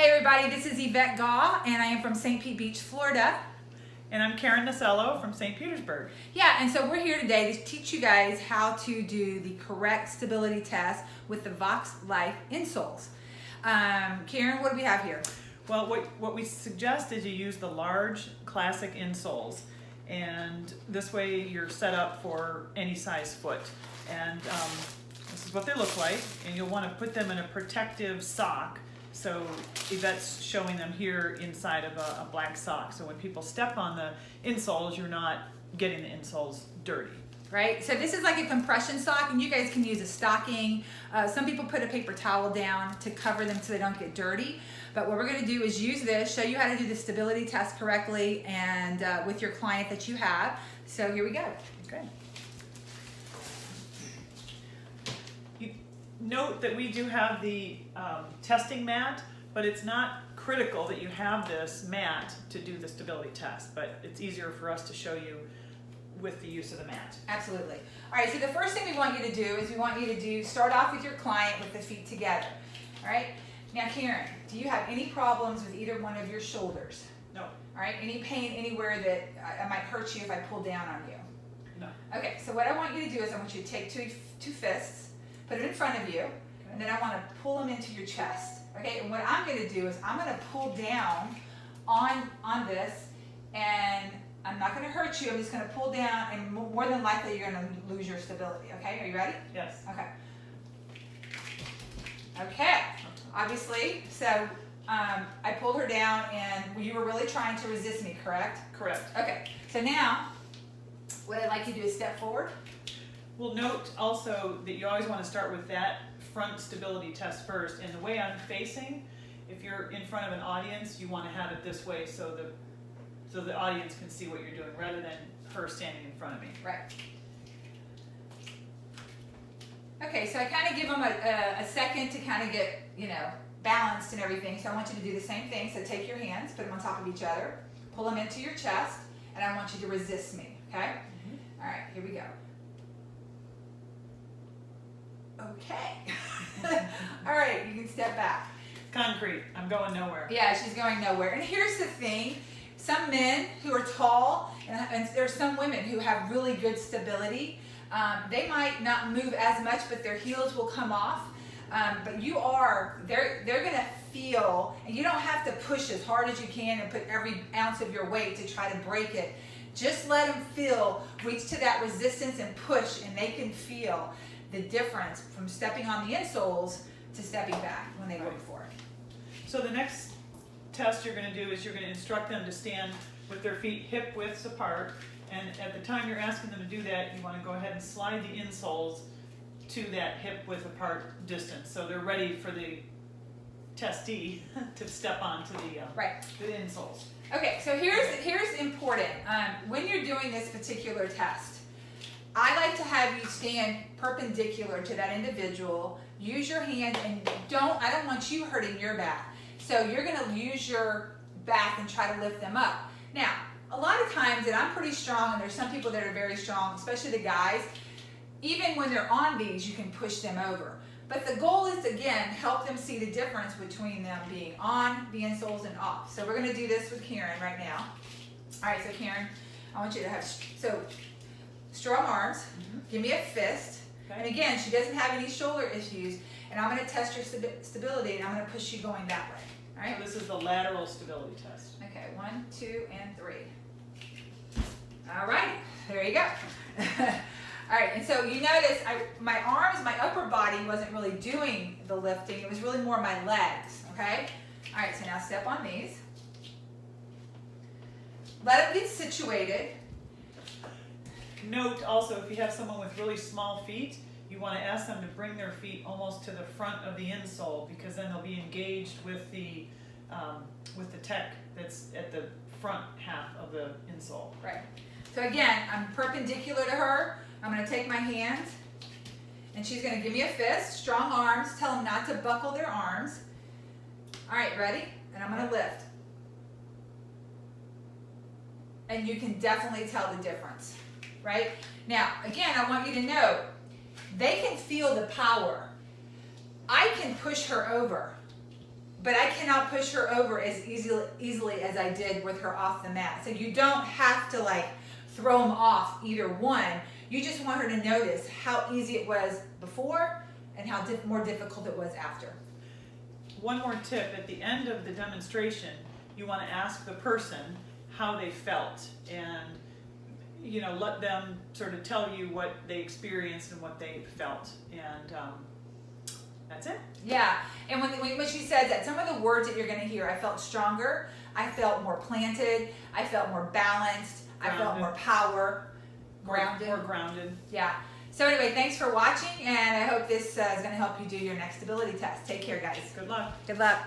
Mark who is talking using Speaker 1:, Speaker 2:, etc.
Speaker 1: Hey everybody, this is Yvette Gaw and I am from St. Pete Beach, Florida.
Speaker 2: And I'm Karen Nasello from St. Petersburg.
Speaker 1: Yeah, and so we're here today to teach you guys how to do the correct stability test with the VOXXLIFE insoles. Karen, what do we have here?
Speaker 2: Well, what we suggest is you use the large classic insoles, and this way you're set up for any size foot. And this is what they look like, and you'll want to put them in a protective sock. So Yvette's showing them here inside of a black sock. So when people step on the insoles, you're not getting the insoles dirty.
Speaker 1: Right, so this is like a compression sock, and you guys can use a stocking. Some people put a paper towel down to cover them so they don't get dirty. But what we're going to do is use this, show you how to do the stability test correctly and with your client that you have. So here we go.
Speaker 2: Okay. Note that we do have the testing mat, but it's not critical that you have this mat to do the stability test, but it's easier for us to show you with the use of the mat.
Speaker 1: Absolutely. All right, so the first thing we want you to do is we want you to start off with your client with the feet together. All right, now Karen, do you have any problems with either one of your shoulders?
Speaker 2: No.
Speaker 1: All right, any pain anywhere that I might hurt you if I pull down on you?
Speaker 2: No.
Speaker 1: Okay, so what I want you to do is I want you to take two fists, put it in front of you, and then I want to pull them into your chest. Okay, and what I'm going to do is I'm going to pull down on this, and I'm not going to hurt you. I'm just going to pull down, and more than likely you're going to lose your stability. Okay, are you ready?
Speaker 2: Yes.
Speaker 1: Okay. Okay, obviously, so I pulled her down, and you were really trying to resist me, correct?
Speaker 2: Correct.
Speaker 1: Okay, so now what I'd like you to do is step forward.
Speaker 2: Well, note also that you always want to start with that front stability test first. And the way I'm facing, if you're in front of an audience, you want to have it this way so the audience can see what you're doing rather than her standing in front of me.
Speaker 1: Right. Okay, so I kind of give them a second to kind of get, balanced and everything. So I want you to do the same thing. So take your hands, put them on top of each other, pull them into your chest, and I want you to resist me, okay? Mm-hmm. All right, here we go. Okay. All right, you can step back.
Speaker 2: Concrete. I'm going nowhere.
Speaker 1: Yeah, she's going nowhere. And here's the thing. Some men who are tall, and there's some women who have really good stability. They might not move as much, but their heels will come off. But they're going to feel, and you don't have to push as hard as you can and put every ounce of your weight to try to break it. Just let them feel, reach to that resistance and push, and they can feel the difference from stepping on the insoles to stepping back when they go before.
Speaker 2: So the next test you're going to do is you're going to instruct them to stand with their feet hip widths apart, and at the time you're asking them to do that, you want to go ahead and slide the insoles to that hip width apart distance, so they're ready for the testee to step onto the insoles.
Speaker 1: Okay, so here's important. When you're doing this particular test, I like to have you stand perpendicular to that individual. Use your hand, and I don't want you hurting your back. So you're going to use your back and try to lift them up. Now, a lot of times, and I'm pretty strong, and there's some people that are very strong, especially the guys, even when they're on these, you can push them over. But the goal is, again, help them see the difference between them being on the insoles and off. So we're going to do this with Karen right now. All right, so Karen, I want you to have, strong arms. Mm-hmm. Give me a fist. Okay. And again, she doesn't have any shoulder issues. And I'm going to test your stability, and I'm going to push you going that way. All right?
Speaker 2: So this is the lateral stability test.
Speaker 1: Okay, 1, 2, and 3. All right, there you go. All right, and so you notice my arms, my upper body wasn't really doing the lifting. It was really more my legs, okay? All right, so now step on these. Let them get situated.
Speaker 2: Note also, if you have someone with really small feet, you want to ask them to bring their feet almost to the front of the insole, because then they'll be engaged with the tech that's at the front half of the insole.
Speaker 1: Right. So again, I'm perpendicular to her. I'm going to take my hands, and she's going to give me a fist, strong arms. Tell them not to buckle their arms. All right, ready? And I'm going to lift. And you can definitely tell the difference. Right? Now, again, I want you to know, they can feel the power. I can push her over, but I cannot push her over as easily as I did with her off the mat. So you don't have to like throw them off either one. You just want her to notice how easy it was before and how more difficult it was after.
Speaker 2: One more tip, at the end of the demonstration, you want to ask the person how they felt, and let them sort of tell you what they experienced and what they felt, and that's it.
Speaker 1: Yeah, and when she says that, some of the words that you're going to hear, I felt stronger, I felt more planted, I felt more balanced, grounded. I felt more power, grounded.
Speaker 2: More grounded.
Speaker 1: Yeah. So anyway, thanks for watching, and I hope this is going to help you do your next ability test. Take care, guys.
Speaker 2: Good luck.
Speaker 1: Good luck.